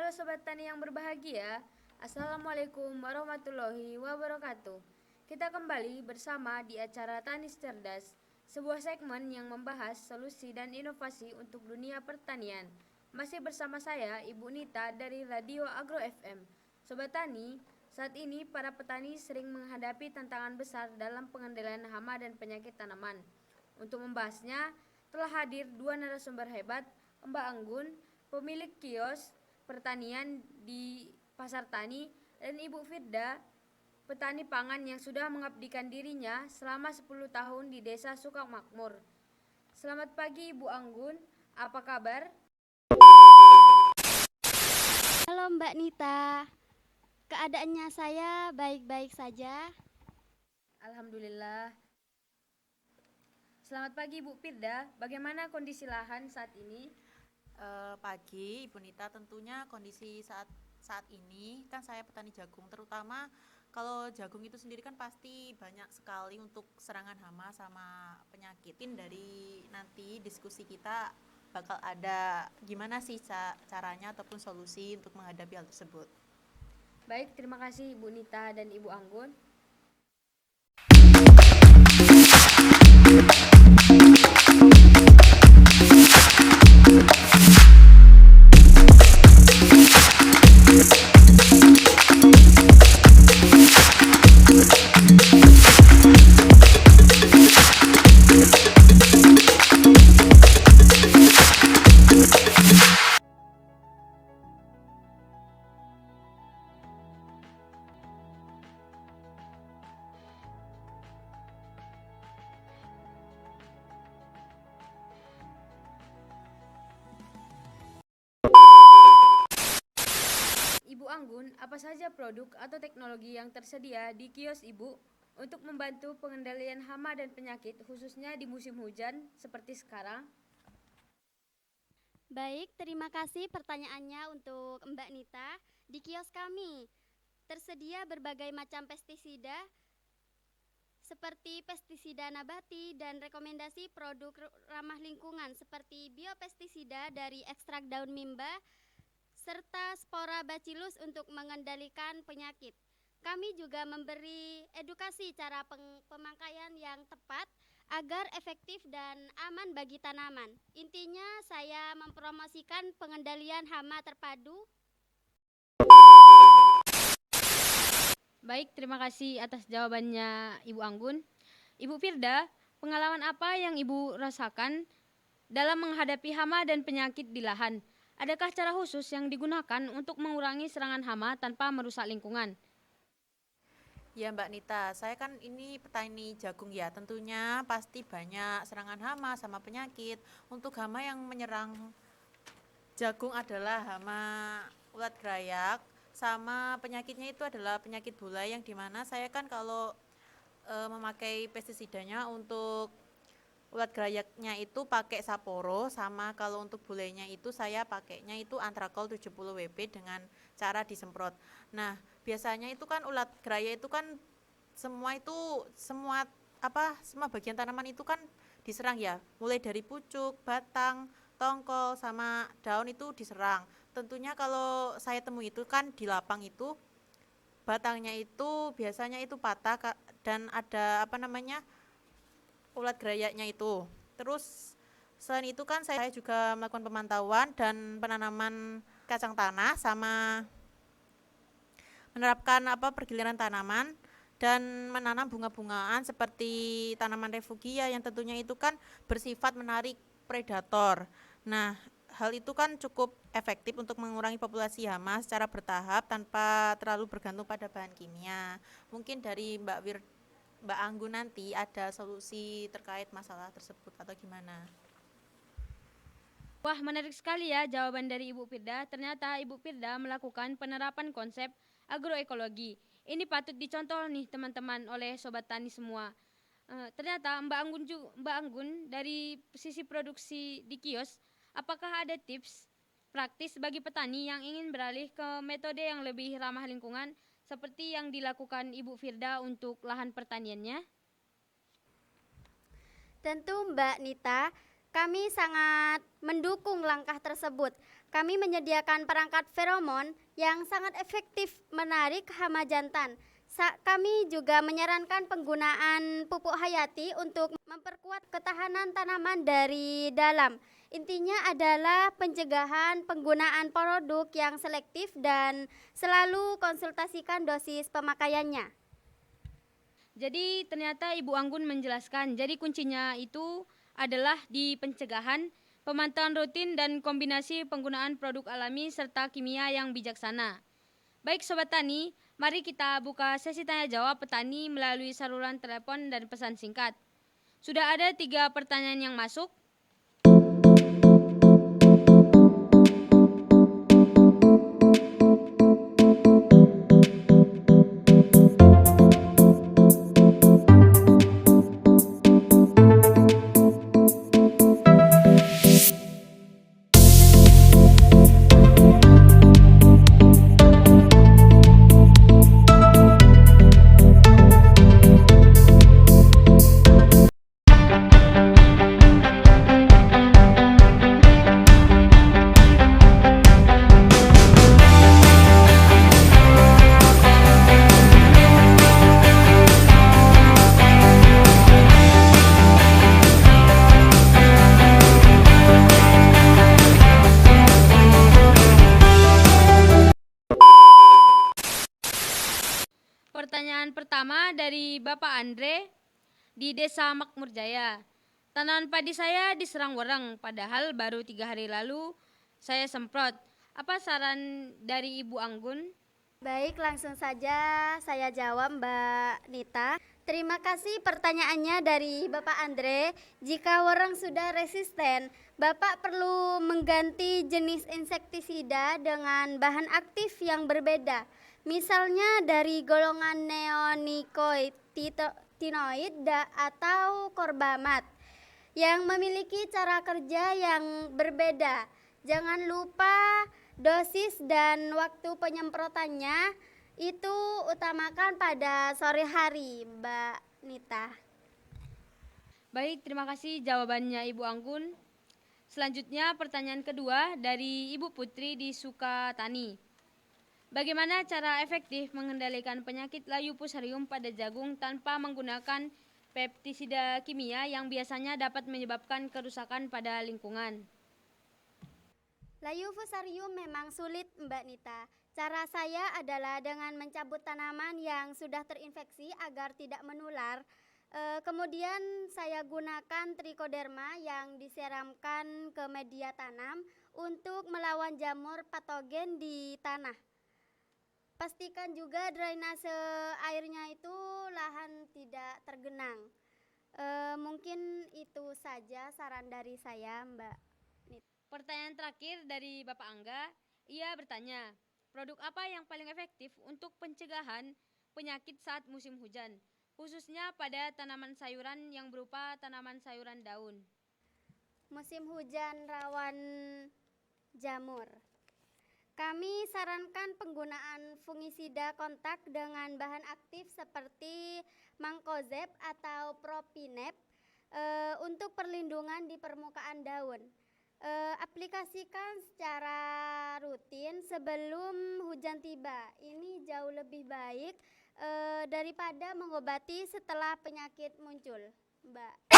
Halo Sobat Tani yang berbahagia, Assalamualaikum warahmatullahi wabarakatuh. Kita kembali bersama di acara Tani Cerdas, sebuah segmen yang membahas solusi dan inovasi untuk dunia pertanian. Masih bersama saya, Ibu Nita dari Radio Agro FM. Sobat Tani, saat ini para petani sering menghadapi tantangan besar dalam pengendalian hama dan penyakit tanaman. Untuk membahasnya, telah hadir dua narasumber hebat, Mbak Anggun, pemilik kios pertanian di Pasar Tani, dan Ibu Firda, petani pangan yang sudah mengabdikan dirinya selama 10 tahun di Desa Sukamakmur. Selamat pagi Ibu Anggun, apa kabar? Halo Mbak Nita, keadaannya saya baik-baik saja. Alhamdulillah. Selamat pagi Ibu Firda, bagaimana kondisi lahan saat ini? Pagi Ibu Nita, tentunya kondisi saat ini kan saya petani jagung, terutama kalau jagung itu sendiri kan pasti banyak sekali untuk serangan hama sama penyakit. Mungkin dari nanti diskusi kita bakal ada gimana sih caranya ataupun solusi untuk menghadapi hal tersebut. Baik, terima kasih Ibu Nita dan Ibu Anggun. Ibu Anggun, apa saja produk atau teknologi yang tersedia di kios Ibu untuk membantu pengendalian hama dan penyakit khususnya di musim hujan seperti sekarang? Baik, terima kasih pertanyaannya untuk Mbak Nita. Di kios kami tersedia berbagai macam pestisida seperti pestisida nabati dan rekomendasi produk ramah lingkungan seperti biopestisida dari ekstrak daun mimba serta spora bacillus untuk mengendalikan penyakit. Kami juga memberi edukasi cara pemakaian yang tepat agar efektif dan aman bagi tanaman. Intinya saya mempromosikan pengendalian hama terpadu. Baik, terima kasih atas jawabannya Ibu Anggun. Ibu Firda, pengalaman apa yang Ibu rasakan dalam menghadapi hama dan penyakit di lahan? Adakah cara khusus yang digunakan untuk mengurangi serangan hama tanpa merusak lingkungan? Ya Mbak Nita, saya kan ini petani jagung ya, tentunya pasti banyak serangan hama sama penyakit. Untuk hama yang menyerang jagung adalah hama ulat grayak, sama penyakitnya itu adalah penyakit bulai, yang dimana saya kan kalau memakai pestisidanya untuk ulat grayaknya itu pakai Saporo, sama kalau untuk bulainya itu saya pakainya itu Antrakol 70 WP dengan cara disemprot. Nah, biasanya itu kan ulat grayak itu kan semua bagian tanaman itu kan diserang ya, mulai dari pucuk, batang, tongkol sama daun itu diserang. Tentunya kalau saya temui itu kan di lapang itu batangnya itu biasanya itu patah dan ada ulat grayaknya itu. Terus selain itu kan saya juga melakukan pemantauan dan penanaman kacang tanah sama menerapkan pergiliran tanaman dan menanam bunga-bungaan seperti tanaman refugia yang tentunya itu kan bersifat menarik predator. Nah, hal itu kan cukup efektif untuk mengurangi populasi hama secara bertahap tanpa terlalu bergantung pada bahan kimia. Mungkin dari Mbak Anggun nanti ada solusi terkait masalah tersebut atau gimana? Wah, menarik sekali ya jawaban dari Ibu Firda. Ternyata Ibu Firda melakukan penerapan konsep agroekologi. Ini patut dicontoh nih teman-teman oleh Sobat Tani semua. Ternyata Mbak Anggun dari sisi produksi di kios, apakah ada tips praktis bagi petani yang ingin beralih ke metode yang lebih ramah lingkungan seperti yang dilakukan Ibu Firda untuk lahan pertaniannya? Tentu Mbak Nita, kami sangat mendukung langkah tersebut Kami menyediakan perangkat feromon yang sangat efektif menarik hama jantan. Kami juga menyarankan penggunaan pupuk hayati untuk memperkuat ketahanan tanaman dari dalam. Intinya adalah pencegahan penggunaan produk yang selektif dan selalu konsultasikan dosis pemakaiannya. Jadi ternyata Ibu Anggun menjelaskan, jadi kuncinya itu adalah di pencegahan, pemantauan rutin, dan kombinasi penggunaan produk alami serta kimia yang bijaksana. Baik Sobat Tani, mari kita buka sesi tanya jawab petani melalui saluran telepon dan pesan singkat. Sudah ada 3 pertanyaan yang masuk. Pertanyaan pertama dari Bapak Andre di Desa Makmur Jaya. Tanaman padi saya diserang wereng, padahal baru 3 hari lalu saya semprot. Apa saran dari Ibu Anggun? Baik, langsung saja saya jawab Mbak Nita. Terima kasih pertanyaannya dari Bapak Andre. Jika wereng sudah resisten, Bapak perlu mengganti jenis insektisida dengan bahan aktif yang berbeda. Misalnya dari golongan neonicotinoid atau korbamat yang memiliki cara kerja yang berbeda. Jangan lupa dosis dan waktu penyemprotannya itu utamakan pada sore hari, Mbak Nita. Baik, terima kasih jawabannya Ibu Anggun. Selanjutnya pertanyaan kedua dari Ibu Putri di Sukatani. Bagaimana cara efektif mengendalikan penyakit layu fusarium pada jagung tanpa menggunakan pestisida kimia yang biasanya dapat menyebabkan kerusakan pada lingkungan? Layu fusarium memang sulit, Mbak Nita. Cara saya adalah dengan mencabut tanaman yang sudah terinfeksi agar tidak menular. Kemudian saya gunakan trichoderma yang disiramkan ke media tanam untuk melawan jamur patogen di tanah. Pastikan juga drainase airnya itu lahan tidak tergenang. Mungkin itu saja saran dari saya, Mbak. Pertanyaan terakhir dari Bapak Angga, ia bertanya, produk apa yang paling efektif untuk pencegahan penyakit saat musim hujan, khususnya pada tanaman sayuran yang berupa tanaman sayuran daun? Musim hujan rawan jamur. Kami sarankan penggunaan fungisida kontak dengan bahan aktif seperti mancozeb atau propinep untuk perlindungan di permukaan daun. Aplikasikan secara rutin sebelum hujan tiba. Ini jauh lebih baik daripada mengobati setelah penyakit muncul, Mbak.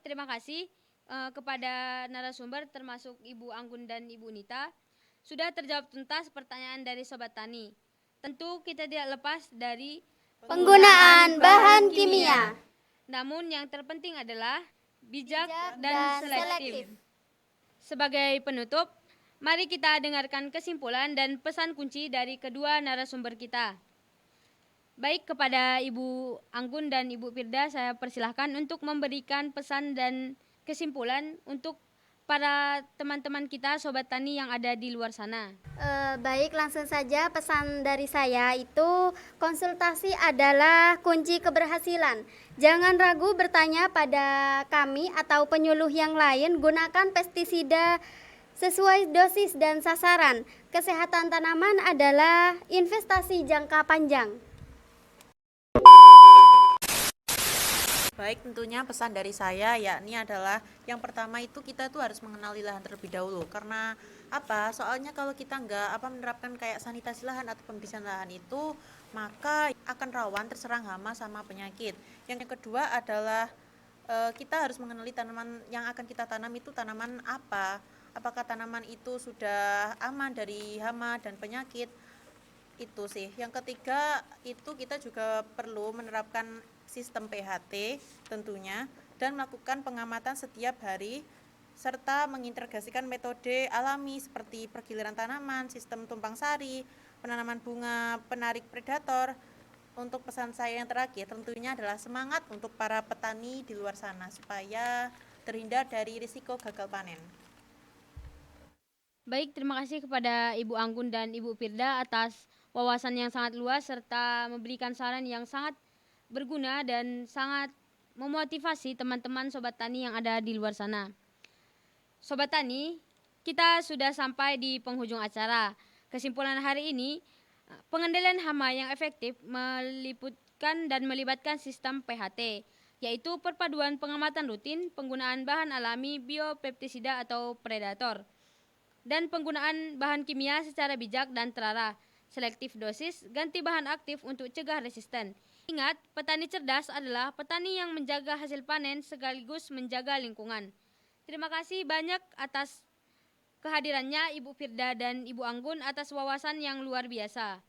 terima kasih kepada narasumber termasuk Ibu Anggun dan Ibu Nita. Sudah terjawab tuntas pertanyaan dari Sobat Tani. Tentu kita tidak lepas dari Penggunaan bahan kimia. Namun yang terpenting adalah bijak dan dan selektif. Sebagai penutup, mari kita dengarkan kesimpulan dan pesan kunci dari kedua narasumber kita. Baik, kepada Ibu Anggun dan Ibu Firda, saya persilahkan untuk memberikan pesan dan kesimpulan untuk para teman-teman kita, Sobat Tani yang ada di luar sana. Baik, langsung saja pesan dari saya itu konsultasi adalah kunci keberhasilan. Jangan ragu bertanya pada kami atau penyuluh yang lain, gunakan pestisida sesuai dosis dan sasaran. Kesehatan tanaman adalah investasi jangka panjang. Baik, tentunya pesan dari saya yakni adalah yang pertama itu kita tuh harus mengenali lahan terlebih dahulu. Karena apa? Soalnya kalau kita nggak menerapkan kayak sanitasi lahan atau pembersihan lahan itu, maka akan rawan terserang hama sama penyakit. Yang kedua adalah kita harus mengenali tanaman yang akan kita tanam itu tanaman apa. Apakah tanaman itu sudah aman dari hama dan penyakit? Itu sih. Yang ketiga itu kita juga perlu menerapkan sistem PHT tentunya dan melakukan pengamatan setiap hari serta mengintegrasikan metode alami seperti pergiliran tanaman, sistem tumpang sari, penanaman bunga penarik predator. Untuk pesan saya yang terakhir tentunya adalah semangat untuk para petani di luar sana supaya terhindar dari risiko gagal panen. Baik, terima kasih kepada Ibu Anggun dan Ibu Firda atas wawasan yang sangat luas serta memberikan saran yang sangat berguna dan sangat memotivasi teman-teman Sobat Tani yang ada di luar sana. Sobat Tani, kita sudah sampai di penghujung acara. Kesimpulan hari ini, pengendalian hama yang efektif meliputkan dan melibatkan sistem PHT, yaitu perpaduan pengamatan rutin, penggunaan bahan alami, biopestisida atau predator, dan penggunaan bahan kimia secara bijak dan terarah, selektif dosis, ganti bahan aktif untuk cegah resisten. Ingat, petani cerdas adalah petani yang menjaga hasil panen sekaligus menjaga lingkungan. Terima kasih banyak atas kehadirannya Ibu Firda dan Ibu Anggun atas wawasan yang luar biasa.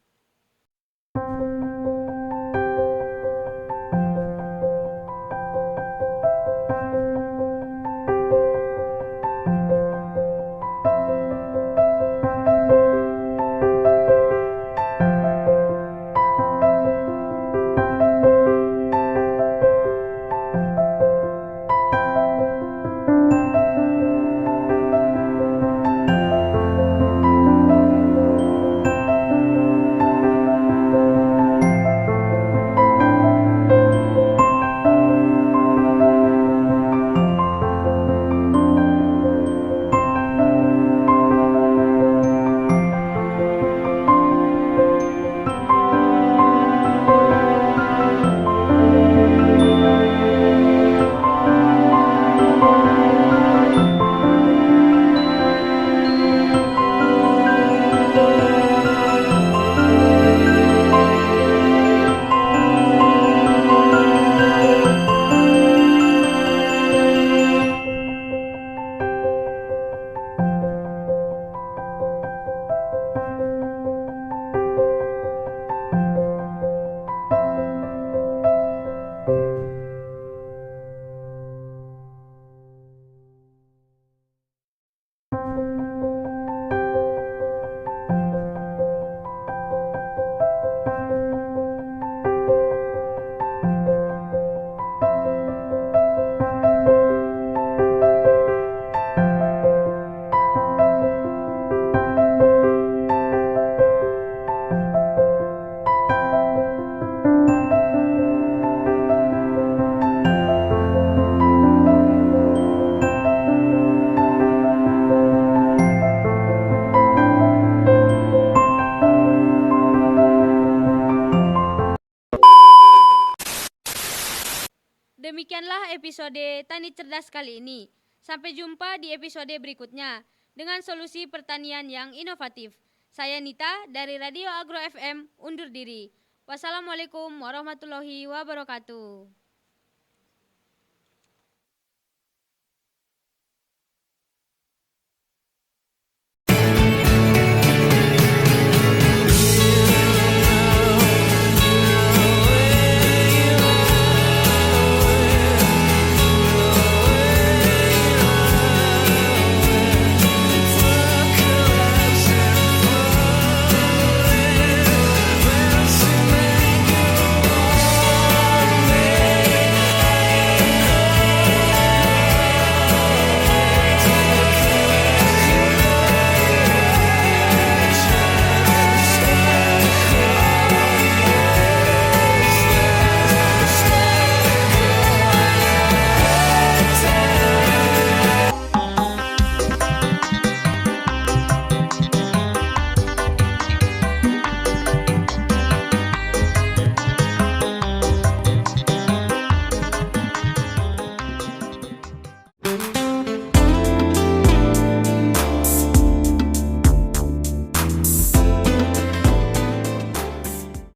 Demikianlah episode Tani Cerdas kali ini. Sampai jumpa di episode berikutnya dengan solusi pertanian yang inovatif. Saya Nita dari Radio Agro FM undur diri. Wassalamualaikum warahmatullahi wabarakatuh.